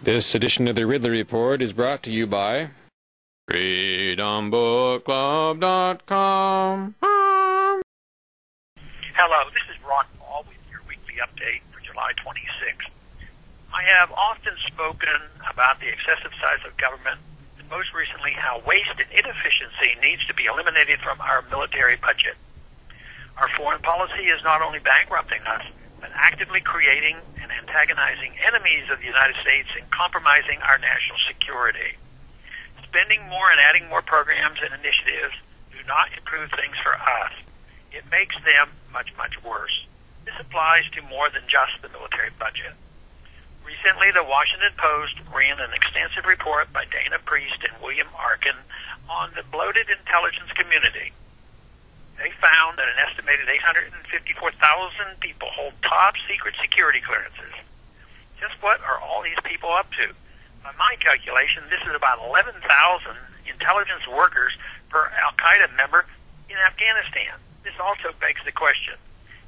This edition of the Ridley Report is brought to you by FreedomBookClub.com. Hello, this is Ron Paul with your weekly update for July 26th. I have often spoken about the excessive size of government, and most recently how waste and inefficiency needs to be eliminated from our military budget. Our foreign policy is not only bankrupting us, but actively creating and antagonizing enemies of the United States and compromising our national security. Spending more and adding more programs and initiatives do not improve things for us. It makes them much, much worse. This applies to more than just the military budget. Recently, the Washington Post ran an extensive report by Dana Priest and William Arkin on the bloated intelligence community. They found that an estimated 854,000 people hold top secret security clearances. Just what are all these people up to? By my calculation, this is about 11,000 intelligence workers per al-Qaeda member in Afghanistan. This also begs the question,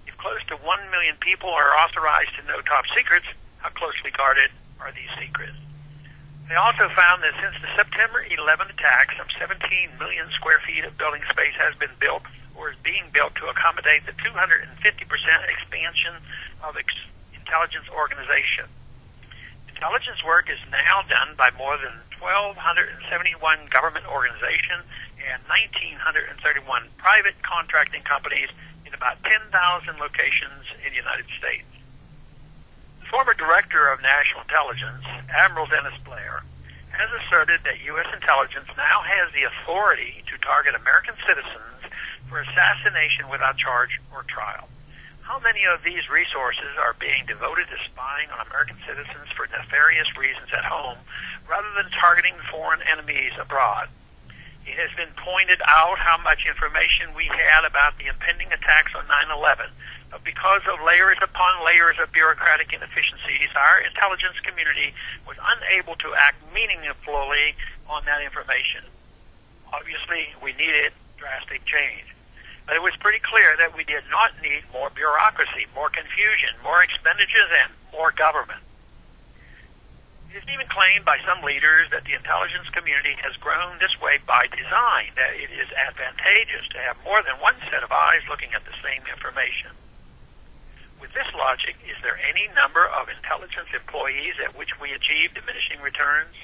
if close to 1 million people are authorized to know top secrets, how closely guarded are these secrets? They also found that since the September 11 attack, some 17 million square feet of building space has been built or is being built to accommodate the 250% expansion of intelligence organization. Intelligence work is now done by more than 1,271 government organizations and 1,931 private contracting companies in about 10,000 locations in the United States. The former director of national intelligence, Admiral Dennis Blair, has asserted that U.S. intelligence now has the authority to target American citizens for assassination without charge or trial. How many of these resources are being devoted to spying on American citizens for nefarious reasons at home rather than targeting foreign enemies abroad? It has been pointed out how much information we had about the impending attacks on 9/11, but because of layers upon layers of bureaucratic inefficiencies, our intelligence community was unable to act meaningfully on that information. Obviously, we needed drastic change. But it was pretty clear that we did not need more bureaucracy, more confusion, more expenditures, and more government. It is even claimed by some leaders that the intelligence community has grown this way by design, that it is advantageous to have more than one set of eyes looking at the same information. With this logic, is there any number of intelligence employees at which we achieve diminishing returns?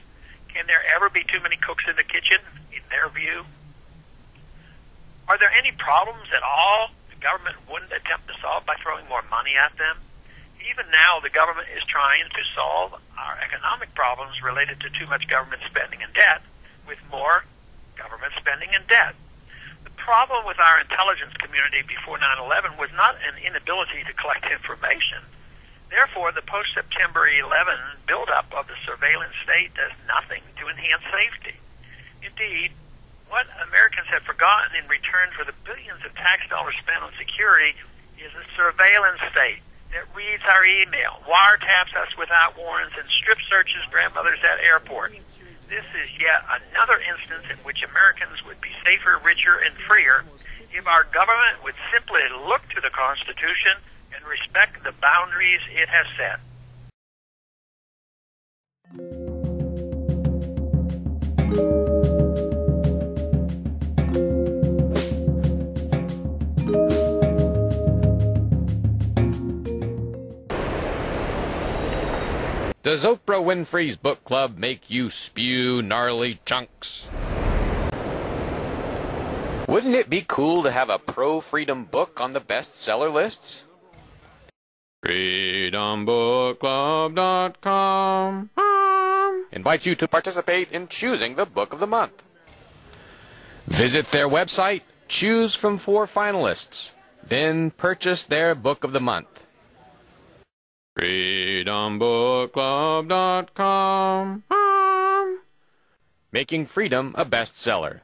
Can there ever be too many cooks in the kitchen, in their view? Are there any problems at all the government wouldn't attempt to solve by throwing more money at them? Even now, the government is trying to solve our economic problems related to too much government spending and debt with more government spending and debt. The problem with our intelligence community before 9/11 was not an inability to collect information. Therefore, the post-September 11 buildup of the surveillance state does nothing to enhance safety. Indeed, what Americans have forgotten in return for the billions of tax dollars spent on security is a surveillance state that reads our email, wiretaps us without warrants, and strip searches grandmothers at airports. This is yet another instance in which Americans would be safer, richer, and freer if our government would simply look to the Constitution and respect the boundaries it has set. Does Oprah Winfrey's book club make you spew gnarly chunks? Wouldn't it be cool to have a pro-freedom book on the bestseller lists? FreedomBookClub.com invites you to participate in choosing the book of the month. Visit their website, choose from 4 finalists, then purchase their book of the month. FreedomBookClub.com. Making freedom a bestseller.